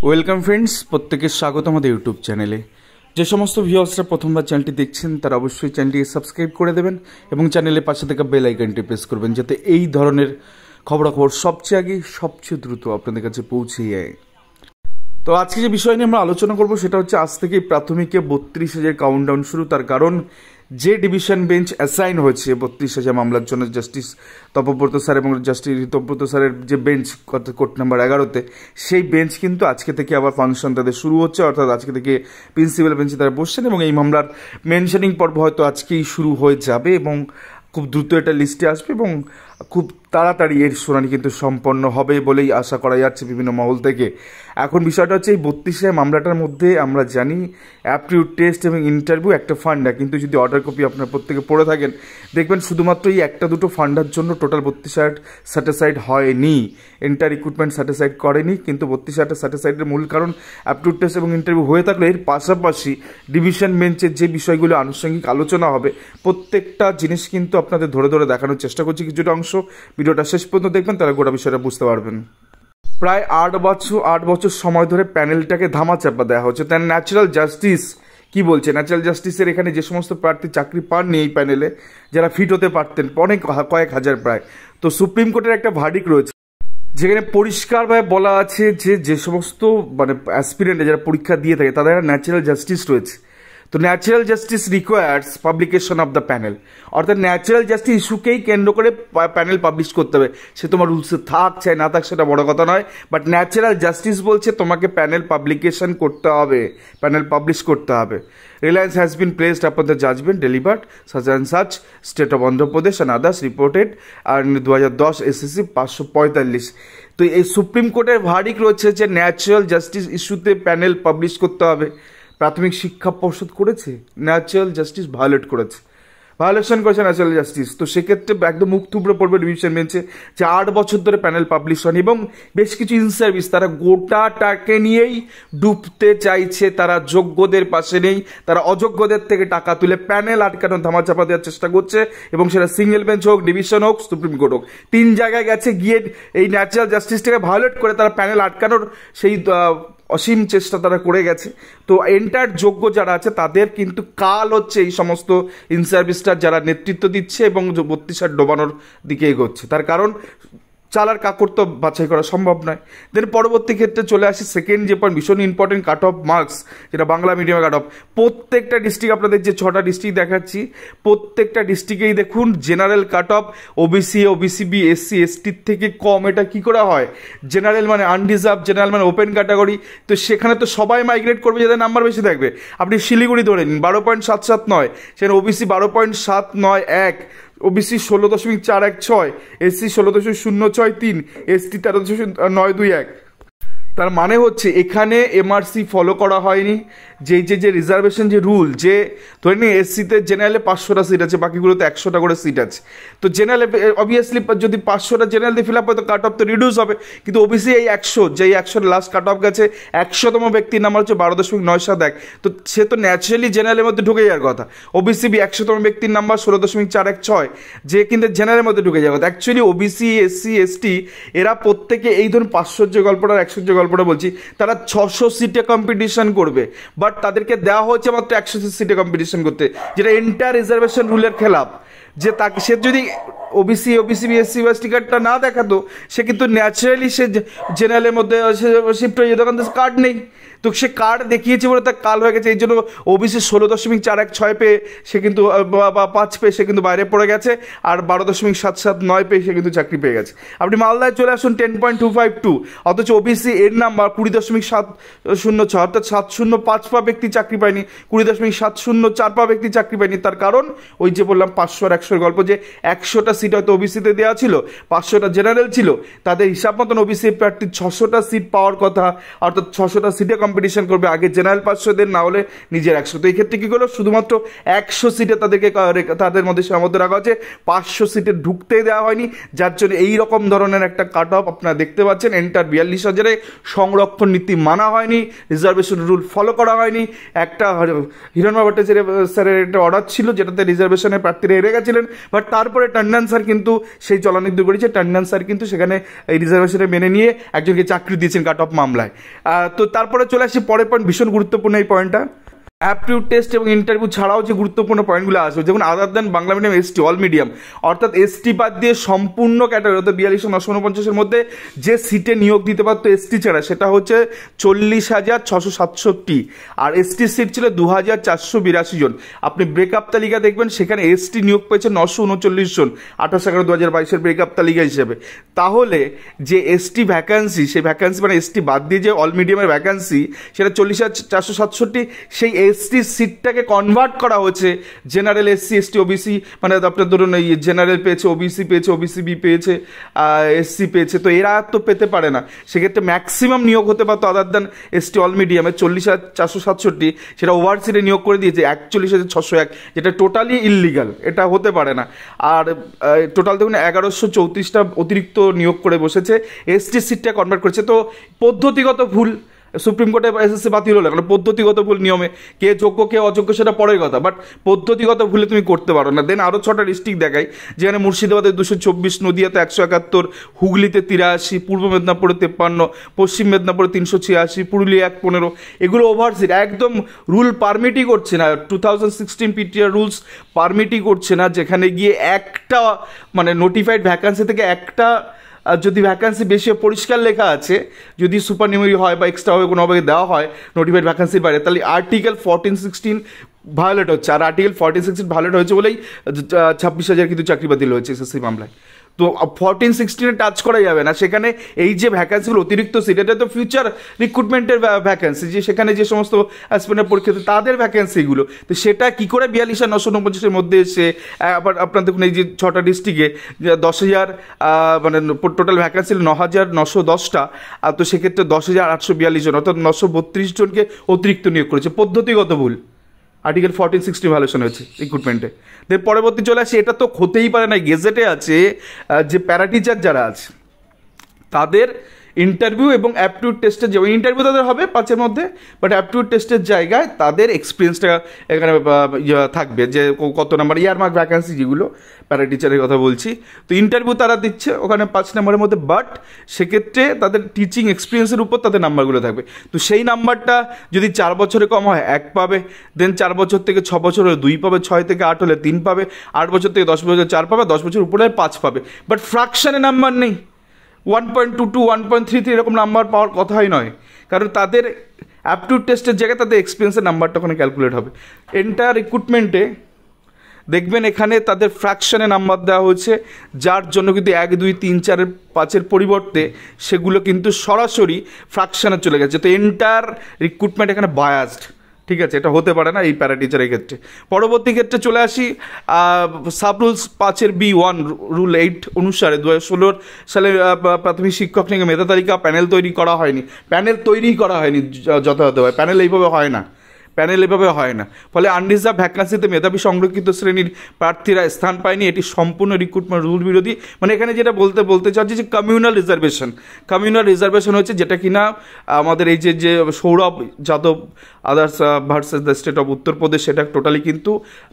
Welcome friends, প্রত্যেকে স্বাগত আমাদের ইউটিউব চ্যানেলে। যে সমস্ত ভিউয়ার্সরা প্রথমবার চ্যানেলটি দেখছেন তারা অবশ্যই চ্যানেলটিকে সাবস্ক্রাইব করে দেবেন এবং চ্যানেলের পাশে থাকা বেল আইকনটি প্রেস করবেন, যাতে এই ধরনের খবরাখবর সবচেয়ে আগে সবচেয়ে দ্রুত আপনাদের কাছে পৌঁছে যায়। তো আজকে যে বিষয় নিয়ে আমরা আলোচনা করব সেটা হচ্ছে, আজ থেকে প্রাথমিকে 32,000 কাউন্টডাউন শুরু। তার কারণ যে ডিভিশন বেঞ্চ অ্যাসাইন হয়েছে 32,000 মামলার জন্য জাস্টিস তপব্রত স্যার এবং জাস্টিস ঋতব্রত স্যারের যে বেঞ্চ কোর্ট নাম্বার 11-তে, সেই বেঞ্চ কিন্তু আজকে থেকে আবার ফাংশন তাদের শুরু হচ্ছে, অর্থাৎ আজকে থেকে প্রিন্সিপাল বেঞ্চে তারা বসছেন এবং এই মামলার মেনশনিং পর্ব হয়তো আজকেই শুরু হয়ে যাবে এবং খুব দ্রুত এটা লিস্টে আসবে এবং খুব তাড়াতাড়ি এর শুনানি কিন্তু সম্পন্ন হবে বলেই আশা করা যাচ্ছে বিভিন্ন মহল থেকে। এখন বিষয়টা হচ্ছে, এই 32,000 মামলাটার মধ্যে আমরা জানি অ্যাপটিউড টেস্ট এবং ইন্টারভিউ একটা ফান্ডা, কিন্তু যদি অর্ডার কপি আপনার প্রত্যেকে পড়ে থাকেন দেখবেন শুধুমাত্র এই একটা দুটো ফান্ডার জন্য টোটাল 32,000 স্যাটিসফাইড হয়নি, এন্টার রিক্রুটমেন্ট স্যাটিসফাইড করেনি। কিন্তু 32,000 স্যাটিসফাইডের মূল কারণ অ্যাপটিউড টেস্ট এবং ইন্টারভিউ হয়ে থাকলে এর পাশাপাশি ডিভিশন বেঞ্চের যে বিষয়গুলো আনুষঙ্গিক আলোচনা হবে প্রত্যেকটা জিনিস কিন্তু আপনাদের ধরে ধরে দেখানোর চেষ্টা করছি। কিছুটা অংশ ভিডিওটা শেষ পর্যন্ত দেখবেন, তাহলে গোটা বিষয়টা বুঝতে পারবেন। প্রায় 8 বছর সময় ধরে প্যানেলটাকে ধামাচাপা দেওয়া হচ্ছে। তার ন্যাচারাল জাস্টিস কি বলছে? ন্যাচারাল জাস্টিসের এখানে যে সমস্ত প্রার্থী চাকরি পাননি এই প্যানেলে, যারা ফিট হতে পারতেন অনেক কয়েক হাজার প্রায়, তো সুপ্রিম কোর্টের একটা ভার্ডিক্ট রয়েছে যেখানে পরিষ্কারভাবে বলা আছে যে সমস্ত অ্যাসপিরেন্ট যারা পরীক্ষা দিয়ে থাকে তাদের একটা ন্যাচারাল জাস্টিস রয়েছে। তো natural justice requires publication of the panel, অর্থাৎ ন্যাচারাল জাস্টিস ইস্যুকেই কেন্দ্র করে প্যানেল পাবলিশ করতে হবে। সে তোমার রুলসে থাক চাই না থাক সেটা বড় কথা নয়, বাট ন্যাচারাল জাস্টিস বলছে তোমাকে প্যানেল পাবলিকেশন করতে হবে, প্যানেল পাবলিশ করতে হবে। Reliance has been placed upon the judgement delivered such and such state of Andhra Pradesh and others reported R 2010 SCC 545। তো এই সুপ্রিম কোর্টের ভার্ডিক্ট রয়েছে যে ন্যাচারাল জাস্টিস ইস্যুতে প্যানেল পাবলিশ করতে হবে। প্রাথমিক শিক্ষা পর্ষদ করেছে, ন্যাচারাল জাস্টিস ভায়োলেশন করেছে ন্যাচারাল জাস্টিস। তো সেক্ষেত্রে একদম মুখ থুবড়ে পড়বে ডিভিশন বেঞ্চে যে 8 বছর ধরে প্যানেল পাবলিশ হয়নি এবং বেশ কিছু ইন সার্ভিস তারা গোটাটাকে নিয়েই ডুবতে চাইছে, তারা যোগ্যদের পাশে নেই, তারা অযোগ্যদের থেকে টাকা তুলে প্যানেল আটকানোর ধামাচাপা দেওয়ার চেষ্টা করছে এবং সেটা সিঙ্গেল বেঞ্চ হোক, ডিভিশন হোক, সুপ্রিম কোর্ট হোক, 3 জায়গায় গেছে গিয়ে এই ন্যাচারাল জাস্টিসটাকে ভায়োলেট করে তারা প্যানেল আটকানোর সেই অসীম চেষ্টা তারা করে গেছে। তো এন্টার যোগ্য যারা আছে তাদের কিন্তু কাল হচ্ছে এই সমস্ত ইন সার্ভিসটার যারা নেতৃত্ব দিচ্ছে এবং 32,000 ডোবানোর দিকে এগোচ্ছে। তার কারণ চালার কাকড় তো বাছাই করা সম্ভব নয়। দেন পরবর্তী ক্ষেত্রে চলে আসি সেকেন্ড যে পয়েন্ট, ভীষণ ইম্পর্টেন্ট, কাট অফ মার্কস, যেটা বাংলা মিডিয়ামে কাট অফ। প্রত্যেকটা ডিস্ট্রিক্ট, আপনাদের যে 6টা ডিস্ট্রিক্ট দেখাচ্ছি প্রত্যেকটা ডিস্ট্রিক্টেই দেখুন general cut off OBC, OBC B, SC এসটির থেকে কম। এটা কি করে হয়? জেনারেল মানে আনরিজার্ভ, জেনারেল মানে ওপেন ক্যাটাগরি, তো সেখানে তো সবাই মাইগ্রেট করবে যাদের নাম্বার বেশি থাকবে। আপনি শিলিগুড়ি ধরে নিন 12.779, সেখানে ওবিসি 12.791, ওবিসি 16.416, এসসি 16.063, এসটি 13.921। তার মানে হচ্ছে এখানে এমআরসি ফলো করা হয়নি। যে রিজার্ভেশন যে রুল, যে ধরে নিন এসসিতে জেনারেলে 500টা সিট আছে, বাকিগুলোতে 100টা করে সিট আছে। তো জেনারেলে অবভিয়াসলি যদি 500টা জেনারেল দিয়ে ফিল আপ হয় তো কাট অফ তো রিডিউস হবে, কিন্তু ওবিসি এই 100, যেই 100 লাস্ট কাট অফ গেছে 100তম ব্যক্তির নাম্বার হচ্ছে 12.971, তো সে তো ন্যাচারালি জেনারেলের মধ্যে ঢুকে যাওয়ার কথা। ওবিসিবি 100তম ব্যক্তির নাম্বার 16.416, যে কিন্তু জেনারেলের মধ্যে ঢুকে যাওয়ার কথা। অ্যাকচুয়ালি ওবিসি, এসসি, এসটি এরা প্রত্যেকে এই ধরুন 500 যে গল্পটা 100 যে গল্পটা বলছি, তারা 600 সিটে কম্পিটিশন করবে, বাট তাদেরকে দেওয়া হয়েছে মাত্র 100 সিটে কম্পিটিশন করতে, যেটা এন্টার রিজার্ভেশন রুলের খেলাপ। যে তাকে সে যদি ওবিসি, ওবিসিবি, এসসি এসটি কার্ডটা না দেখাতো সে কিন্তু ন্যাচারালি সে জেনারেলের মধ্যে শিফট হয়ে যেত, কারণ কার্ড নেই। তো সে কার্ড দেখিয়েছে বলে তার কাল হয়ে গেছে, এই জন্য ওবিসি 16.416 পেয়ে সে কিন্তু 5 পেয়ে সে কিন্তু বাইরে পড়ে গেছে, আর 12.779 পেয়ে সে কিন্তু চাকরি পেয়ে গেছে। আপনি মালদায় চলে আসুন 10.252, অথচ ওবিসি এর নাম্বার 20.706, অর্থাৎ 705 ব্যক্তি চাকরি পায়নি, 20.704 ব্যক্তি চাকরি পায়নি। তার কারণ ওই যে বললাম 500 আর 100 গল্প, যে 100টা সিট হয়তো ওবিসিতে দেওয়া ছিল, 500টা জেনারেল ছিল, তাদের হিসাব মতন ওবিসি প্রার্থী 600টা সিট পাওয়ার কথা, অর্থাৎ 600টা সিটে কম্পিটিশন করবে, আগে জেনারেল 500 দেন, না হলে নিজের 100। তো এই ক্ষেত্রে কি করলো, শুধুমাত্র 100 সিটে তাদের মধ্যে সীমাবদ্ধ রাখা হচ্ছে, 500 সিটে ঢুকতেই দেওয়া হয়নি, যার জন্য এই রকম ধরনের একটা কাট অফ আপনারা দেখতে পাচ্ছেন। এন্টার 42,000-এ সংরক্ষণ নীতি মানা হয়নি, রিজার্ভেশন রুল ফলো করা হয়নি। একটা হিরণময় ভট্টাচার্য স্যারের একটা অর্ডার ছিল যেটাতে রিজার্ভেশনের প্রার্থীরা হেরে গেছিলেন, বাট তারপরে টন্ডন স্যার কিন্তু সেই চলানির্দেশ করেছে, টন্ডন স্যার কিন্তু সেখানে এই রিজার্ভেশনে মেনে নিয়ে একজনকে চাকরি দিয়েছেন কাট অফ মামলায়। তো তারপরে চলে আসি পরের পয়েন্ট, ভীষণ গুরুত্বপূর্ণ এই পয়েন্টটা, অ্যাপটিউড টেস্ট এবং ইন্টারভিউ ছাড়াও যে গুরুত্বপূর্ণ পয়েন্টগুলো আসবে, যেমন other than Bangla medium, ST, all medium, অর্থাৎ এসটি বাদ দিয়ে সম্পূর্ণ ক্যাটাগরি অর্থাৎ 42,949-এর মধ্যে যে সিটে নিয়োগ দিতে পারতো এসটি ছাড়া সেটা হচ্ছে 40,667, আর এসটি সিট ছিল 2,482 জন। আপনি ব্রেকআপ তালিকা দেখবেন সেখানে এসটি নিয়োগ পেয়েছে 939 জন 28/11/2022-এর ব্রেকআপ তালিকা হিসেবে। তাহলে যে এসটি ভ্যাকান্সি, সেই ভ্যাকান্সি মানে এসটি বাদ দিয়ে যে অল মিডিয়ামের ভ্যাকান্সি সেটা 40,467, সেই এসটি সিটটাকে কনভার্ট করা হয়েছে জেনারেল, এসসি, এসটি, ওবিসি, মানে আপনার ধরুন এই জেনারেল পেয়েছে, ওবিসি পেয়েছে, ওবিসি বি পেয়েছে, এসসি পেয়েছে, তো এরা তো পেতে পারে না। সেক্ষেত্রে ম্যাক্সিমাম নিয়োগ হতে পারতো আদার দেন এসটি অল মিডিয়ামে 40,467, সেটা ওভারসিটে নিয়োগ করে দিয়েছে 41,601, যেটা টোটালি ইললিগাল, এটা হতে পারে না। আর টোটাল দেখুন 1,134টা অতিরিক্ত নিয়োগ করে বসেছে, এসটি সিটটা কনভার্ট করেছে। তো পদ্ধতিগত ভুল, সুপ্রিম কোর্টে এসএসসি বাতিল হলো, কারণ পদ্ধতিগত ভুল, নিয়মে কে যোগ্য কে অযোগ্য সেটা পরের কথা, বাট পদ্ধতিগত ভুলে তুমি করতে পারো না। দেন আরও 6টা ডিস্ট্রিক্ট দেখাই, যেখানে মুর্শিদাবাদে 224, নদিয়াতে 171, হুগলিতে 83, পূর্ব মেদিনীপুরে 53, পশ্চিম মেদিনীপুরে 386, পুরুলিয়া 15, এগুলো ওভারসিট, একদম রুল পারমিটই করছে না, 2016 পিটিআর রুলস পারমিটই করছে না, যেখানে গিয়ে একটা মানে নোটিফাইড ভ্যাকান্সি থেকে একটা যদি ভ্যাকান্সি বেশি পরিষ্কার লেখা আছে, যদি সুপারনিউমারি হয় বা এক্সট্রাভাবে কোনোভাবে দেওয়া হয় নোটিফাইড ভ্যাকান্সির বাইরে, তাহলে আর্টিকেল 14-16 ভায়োলেট হচ্ছে। আর আর্টিকেল 14-16 ভায়োলেট হয়েছে বলেই 26,000 কিন্তু চাকরি বাতিল হয়েছে এসএসসি মামলায়। তো 14-16 টাচ করা যাবে না। সেখানে এই যে ভ্যাকান্সিগুলো অতিরিক্ত সিট, এটা তো ফিউচার রিক্রুটমেন্টের ভ্যাকান্সি, যে সেখানে যে সমস্ত অ্যাসপিরেন্ট পরীক্ষা তাদের ভ্যাকান্সিগুলো, তো সেটা কী করে 42,949-এর মধ্যে এসে আবার আপনার দেখুন এই যে 6টা ডিস্ট্রিক্টে 10,000 মানে টোটাল ভ্যাকান্সি 9,910টা, তো সেক্ষেত্রে 10,842 জন অর্থাৎ 932 জনকে অতিরিক্ত নিয়োগ করেছে, পদ্ধতিগত ভুল, আর্টিকেল 14-16 ভায়োলেশন হয়েছে রিক্রুটমেন্টে। দেন পরবর্তী চলে আসে, এটা তো হতেই পারে না, গেজেটে আছে যে প্যারা টিচার যারা আছে তাদের ইন্টারভিউ এবং অ্যাপটিউড টেস্টের, যেমন ইন্টারভিউ তাদের হবে 5-এর মধ্যে, বাট অ্যাপটিউড টেস্টের জায়গায় তাদের এক্সপিরিয়েন্সটা এখানে থাকবে, যে কত নাম্বার ইয়ারমার্ক ভ্যাকান্সি যেগুলো প্যারা টিচারের কথা বলছি, তো ইন্টারভিউ তারা দিচ্ছে ওখানে 5 নম্বরের মধ্যে, বাট সেক্ষেত্রে তাদের টিচিং এক্সপিরিয়েন্সের উপর তাদের নাম্বারগুলো থাকবে। তো সেই নাম্বারটা যদি 4 বছরে কম হয় 1 পাবে, দেন 4 বছর থেকে 6 বছর হলে 2 পাবে, 6 থেকে 8 হলে 3 পাবে, 8 বছর থেকে 10 বছর 4 পাবে, 10 বছর উপরে 5 পাবে, বাট ফ্র্যাকশনে নাম্বার নেই। 1.22, 1.33 এরকম নাম্বার পাওয়ার কথাই নয়, কারণ তাদের অ্যাপটিউড টেস্টের জায়গায় তাদের এক্সপিরিয়েন্সের নাম্বারটা ওখানে ক্যালকুলেট হবে। এন্টায়ার রিক্রুটমেন্টে দেখবেন এখানে তাদের ফ্র্যাকশনে নাম্বার দেওয়া হয়েছে, যার জন্য কিন্তু 1, 2, 3, 4, 5-এর পরিবর্তে সেগুলো কিন্তু সরাসরি ফ্র্যাকশনে চলে গেছে। তো এন্টায়ার রিক্রুটমেন্ট এখানে বায়াসড, ঠিক আছে, এটা হতে পারে না এই প্যারা টিচারের ক্ষেত্রে। পরবর্তী ক্ষেত্রে চলে আসি, সাব রুলস 5-এর B1 রুল 8 অনুসারে 2016 সালে প্রাথমিক শিক্ষক নিয়োগে মেধা তালিকা প্যানেল তৈরি করা হয়নি, যথাযথভাবে প্যানেল এইভাবে হয় না, ফলে আনরিজার্ভ ভ্যাকান্সিতে মেধাবী সংরক্ষিত শ্রেণীর প্রার্থীরা স্থান পায়নি, এটি সম্পূর্ণ রিক্রুটমেন্ট রুল বিরোধী। মানে এখানে যেটা বলতে চাচ্ছি যে কমিউনাল রিজার্ভেশন হচ্ছে, যেটা কিনা আমাদের এই যে Sourav Yadav others versus the state of Uttar Pradesh, সেটা টোটালি কিন্তু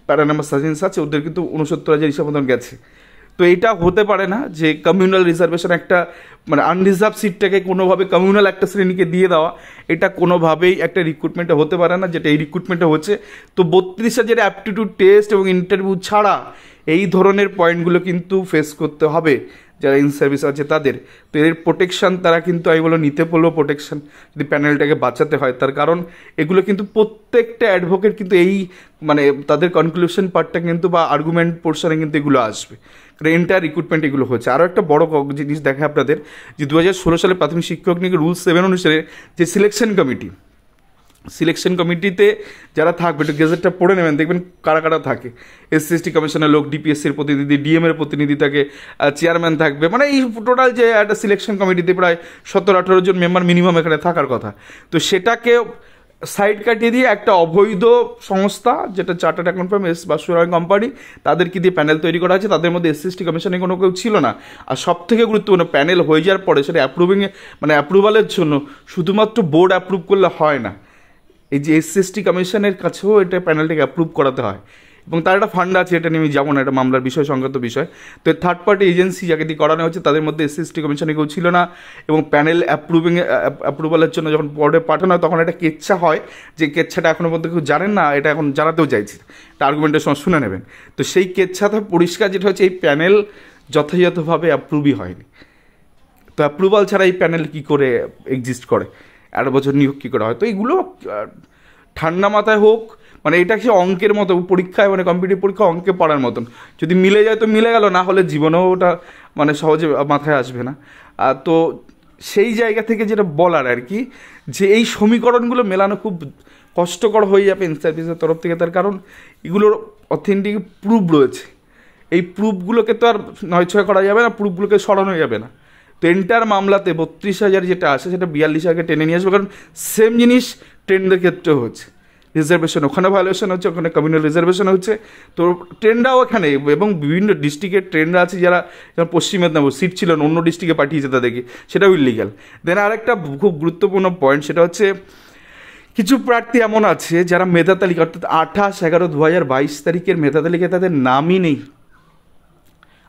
প্যারা নাম্বার সাজেন্স আছে, ওদের কিন্তু 69,000 হিসাব মতন গেছে। তো এটা হতে পারে না যে কমিউনাল রিজার্ভেশন একটা মানে আনরিজার্ভ সিটটাকে কোনোভাবে কমিউনাল একটা শ্রেণীকে দিয়ে দেওয়া, এটা কোনোভাবেই একটা রিক্রুটমেন্টে হতে পারে না, যেটা এই রিক্রুটমেন্টে হচ্ছে। তো 32,000 অ্যাপটিটিউড টেস্ট এবং ইন্টারভিউ ছাড়া এই ধরনের পয়েন্টগুলো কিন্তু ফেস করতে হবে যারা ইন সার্ভিস আছে তাদের। তো এর প্রোটেকশান তারা কিন্তু আমি বলো নিতে পড়লেও প্রোটেকশান যদি প্যানেলটাকে বাঁচাতে হয়, তার কারণ এগুলো কিন্তু প্রত্যেকটা অ্যাডভোকেট কিন্তু এই মানে তাদের কনক্লুশন পার্টটা কিন্তু বা আর্গুমেন্ট পোর্শনে কিন্তু এগুলো আসবে, কারণ এন্টায়ার রিক্রুটমেন্ট এগুলো হচ্ছে। আরও একটা বড় জিনিস দেখে আপনাদের যে 2016 সালে প্রাথমিক শিক্ষক নিয়োগের রুল 7 অনুসারে যে সিলেকশন কমিটিতে যারা থাকবে, একটু গেজেটটা পড়ে নেবেন, দেখবেন কারা কারা থাকে। SC/ST কমিশনের লোক, ডিপিএসসির প্রতিনিধি, ডিএমের প্রতিনিধি থাকে, চেয়ারম্যান থাকবে, মানে এই টোটাল যে একটা সিলেকশন কমিটিতে প্রায় 17-18 জন মেম্বার মিনিমাম এখানে থাকার কথা। তো সেটাকে সাইড কাটিয়ে দিয়ে একটা অবৈধ সংস্থা, যেটা চার্টার্ড অ্যাকাউন্ট ফার্ম বা সুরাং কোম্পানি, তাদেরকে দিয়ে প্যানেল তৈরি করা হয়েছে। তাদের মধ্যে SC/ST কমিশনে কোনো কেউ ছিল না। আর সব থেকে গুরুত্বপূর্ণ, প্যানেল হয়ে যাওয়ার পরে সেটা অ্যাপ্রুভালের জন্য শুধুমাত্র বোর্ড অ্যাপ্রুভ করলে হয় না, এই যে SC/ST কমিশনের কাছেও এটা প্যানেলটাকে অ্যাপ্রুভ করাতে হয়। এবং তার একটা ফান্ড আছে, এটা নিয়ে আমি যাবো না, এটা মামলার বিষয় সংক্রান্ত বিষয়। তো থার্ড পার্টি এজেন্সি যাকে দিয়ে করানো হচ্ছে তাদের মধ্যে SC/ST কমিশনে কেউ ছিল না, এবং প্যানেল অ্যাপ্রুভালের জন্য যখন বোর্ডে পাঠানো হয় তখন একটা কেচ্ছা হয়, যে কেচ্ছাটা এখনও পর্যন্ত কেউ জানেন না, এটা এখন জানাতেও চাইছি, এটা আর্গুমেন্টের সময় শুনে নেবেন। তো সেই কেচ্ছাতে পরিষ্কার যেটা হচ্ছে, এই প্যানেল যথাযথভাবে অ্যাপ্রুভই হয়নি। তো অ্যাপ্রুভাল ছাড়া এই প্যানেল কী করে এক্সিস্ট করে, 1 বছর নিয়োগ কী করে হয়? তো এইগুলো ঠান্ডা মাথায় হোক, মানে এটা সে অঙ্কের মতো পরীক্ষায়, মানে কম্পিটিটিভ পরীক্ষা অঙ্কে পড়ার মতন, যদি মিলে যায় তো মিলে গেল, না হলে জীবনেও ওটা মানে সহজে মাথায় আসবে না। তো সেই জায়গা থেকে যেটা বলার আর কি, যে এই সমীকরণগুলো মেলানো খুব কষ্টকর হয়ে যাবে এনসিআরপিসির তরফ থেকে, তার কারণ এগুলোর অথেন্টিক প্রুফ রয়েছে। এই প্রুফগুলোকে তো আর নয়ছয় করা যাবে না, প্রুফগুলোকে সরানো যাবে না। তো এন্টার মামলাতে 32,000 যেটা আসে সেটা 42,000কে টেনে নিয়ে আসবে, কারণ সেম জিনিস ট্রেনদের ক্ষেত্রেও হচ্ছে। রিজার্ভেশন ওখানে ভায়োলেশন হচ্ছে, ওখানে কমিউনাল রিজার্ভেশন হচ্ছে, তো ট্রেনরাও এখানে, এবং বিভিন্ন ডিস্ট্রিক্টের ট্রেনরা আছে যারা, যেমন পশ্চিম মেদিনীপুর সিট ছিল না, অন্য ডিস্ট্রিক্টে পাঠিয়েছে তাদেরকে, সেটাও ইলিগাল। দেন আরেকটা খুব গুরুত্বপূর্ণ পয়েন্ট, সেটা হচ্ছে কিছু প্রার্থী এমন আছে যারা মেধা তালিকা, অর্থাৎ 28/11/2022 তারিখের মেধা তালিকায় তাদের নামই নেই।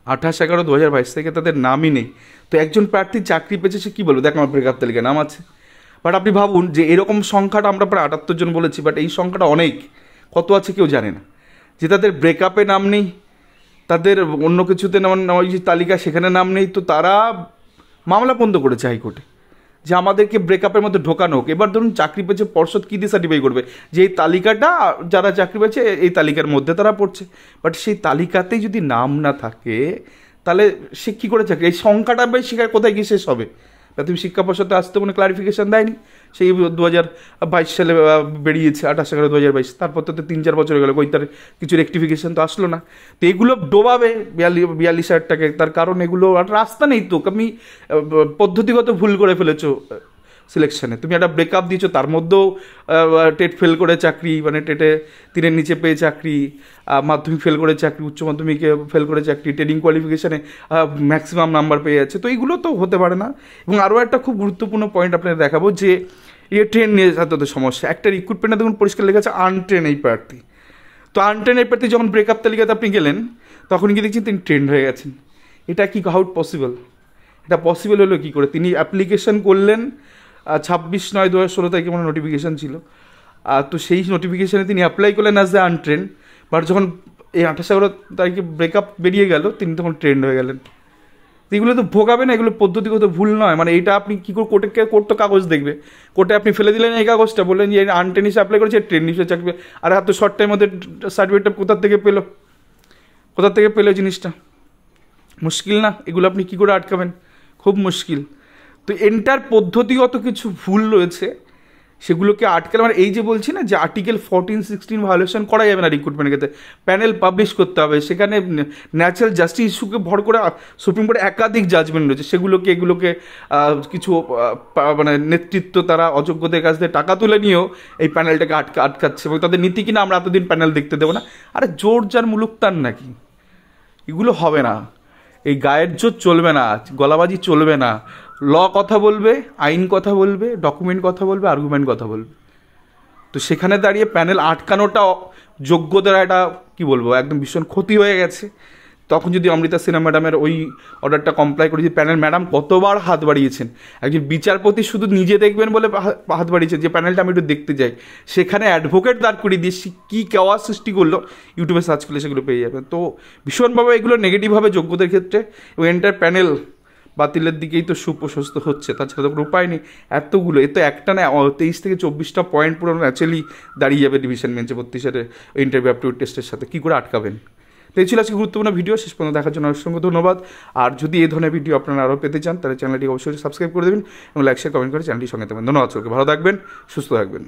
28/11/2022 তারিখে তাদের নামই নেই। তো একজন প্রার্থী চাকরি পেয়েছে, সে কী বলবো, দেখ আমার ব্রেকআপ তালিকায় নাম আছে। বাট আপনি ভাবুন যে এরকম সংখ্যাটা আমরা প্রায় 78 জন বলেছি, বাট এই সংখ্যাটা অনেক, কত আছে কেউ জানে না, যে তাদের ব্রেকআপে নাম নেই, তাদের অন্য কিছুতে ওই যে তালিকা সেখানে নাম নেই। তো তারা মামলা বন্ধ করেছে হাইকোর্টে, যে আমাদেরকে ব্রেকআপের মধ্যে ঢোকানো হোক। এবার ধরুন চাকরি পেয়েছে, পর্ষদ কী দিয়ে সার্টিফাই করবে যে এই তালিকাটা যারা চাকরি পেয়েছে এই তালিকার মধ্যে তারা পড়ছে, বাট সেই তালিকাতেই যদি নাম না থাকে তাহলে সে কী করে চাকরি, এই সংখ্যাটা শিক্ষার কোথায় গিয়ে শেষ হবে? প্রাথমিক শিক্ষা পর্ষদে আসতে কোনো ক্লারিফিকেশান দেয়নি, সেই 2022 সালে বেরিয়েছে 28/11/2022, তারপর তো 3-4 বছর হয়ে গেলো, কই তার কিছু রেক্টিফিকেশান তো আসলো না। তো এগুলো ডোবাবে 42,000 টাকায়, তার কারণ এগুলো আর রাস্তা নেই। তো তুমি পদ্ধতিগত ভুল করে ফেলেছো সিলেকশানে, তুমি একটা ব্রেকআপ দিয়েছো, তার মধ্যেও টেট ফেল করে চাকরি, মানে টেটে 3-এর নিচে পেয়ে চাকরি, মাধ্যমিক ফেল করে চাকরি, উচ্চ মাধ্যমিকে ফেল করে চাকরি, ট্রেনিং কোয়ালিফিকেশানে ম্যাক্সিমাম নাম্বার পেয়ে যাচ্ছে। তো এইগুলো তো হতে পারে না। এবং আরও একটা খুব গুরুত্বপূর্ণ পয়েন্ট আপনাদের দেখাবো, যে এই ট্রেন নিয়ে এত সমস্যা, একটা রিক্রুটমেন্টে দেখুন পরিষ্কার লেখা আছে আনট্রেন এই প্রার্থী। তো আনট্রেন এই প্রার্থী যখন ব্রেকআপ তালিকাতে আপনি গেলেন, তখন কি দেখছেন তিনি ট্রেন্ড হয়ে গেছেন। এটা কি হাউ পসিবল? এটা পসিবল হলো কী করে? তিনি অ্যাপ্লিকেশন করলেন 26/9/2016 তারিখে মানে নোটিফিকেশান ছিল, তো সেই নোটিফিকেশানে তিনি অ্যাপ্লাই করলেন অ্যাজ দ্য আনট্রেন, বাট যখন এই 28/11 তারিখে ব্রেকআপ বেরিয়ে গেল, তিনি তখন ট্রেন্ড হয়ে গেলেন। তো এগুলো তো ভোগাবে না, এগুলো পদ্ধতিগত ভুল নয়। মানে এটা আপনি কী করে কোর্ট তো কাগজ দেখবে, কোর্টে আপনি ফেলে দিলেন এই কাগজটা, বললেন যে আনট্রেন হিসেবে অ্যাপ্লাই করেছে, ট্রেন হিসেবে চাকরি, আর এত শর্ট টাইমের মধ্যে সার্টিফিকেটটা কোথা থেকে পেলো জিনিসটা? মুশকিল না? এগুলো আপনি কী করে আটকাবেন? খুব মুশকিল। তো এন্টার পদ্ধতিগত কিছু ভুল রয়েছে, সেগুলোকে আটকালে, মানে এই যে বলছি না যে আর্টিকেল 14-16 ভায়োলেশন করা যাবে না রিক্রুটমেন্টের ক্ষেত্রে, প্যানেল পাবলিশ করতে হবে, সেখানে ন্যাচারাল জাস্টিস ইস্যুকে ভর করে সুপ্রিম কোর্টে একাধিক জাজমেন্ট রয়েছে, এগুলোকে কিছু মানে নেতৃত্ব তারা অযোগ্যদের কাছ থেকে টাকা তুলে নিয়েও এই প্যানেলটাকে আটকাচ্ছে, এবং তাদের নীতি কিনা আমরা এতদিন প্যানেল দেখতে দেবো না। আরে জোর যার মুলুক তার নাকি, এগুলো হবে না। এই গায়ের জোর চলবে না, গলাবাজি চলবে না। ল কথা বলবে, আইন কথা বলবে, ডকুমেন্ট কথা বলবে, আর্গুমেন্ট কথা বলবে। তো সেখানে দাঁড়িয়ে প্যানেল আটকানোটা যোগ্যদের একটা কী বলবো, একদম ভীষণ ক্ষতি হয়ে গেছে। তখন যদি অমৃতা সিনহা ম্যাডামের ওই অর্ডারটা কমপ্লাই করে, যে প্যানেল ম্যাডাম কতবার হাত বাড়িয়েছেন, একজন বিচারপতি শুধু নিজে দেখবেন বলে হাত বাড়িয়েছেন যে প্যানেলটা আমি একটু দেখতে যাই, সেখানে অ্যাডভোকেট দাঁড় করিয়ে দিয়ে কী কেওয়া সৃষ্টি করলো, ইউটিউবে সার্চ করলে সেগুলো পেয়ে যাবেন। তো ভীষণভাবে এগুলো নেগেটিভভাবে যোগ্যদের ক্ষেত্রে, এবং এন্টার প্যানেল বাতিলের দিকেই তো সুপ্রশস্ত হচ্ছে, তাছাড়া তো কোনো উপায় নেই। এতগুলো, এ তো একটা না 23 থেকে 24টা পয়েন্ট পুরো ন্যাচারালি দাঁড়িয়ে যাবে ডিভিশন বেঞ্চে 32-এর ইন্টারভিউ অ্যাপটিউড টেস্টের সাথে, কী করে আটকাবেন? তো এই ছিল আজকে গুরুত্বপূর্ণ ভিডিও, শেষ পর্যন্ত দেখার জন্য অসংখ্য ধন্যবাদ। আর যদি এই ধরনের ভিডিও আপনারা আরও পেতে চান, তাহলে চ্যানেলটি অবশ্যই সাবস্ক্রাইব করে দেবেন এবং লাইক শেয়ার কমেন্ট করে চ্যানেলটির সঙ্গে থাকবেন। ধন্যবাদ সবাইকে, ভালো থাকবেন, সুস্থ থাকবেন।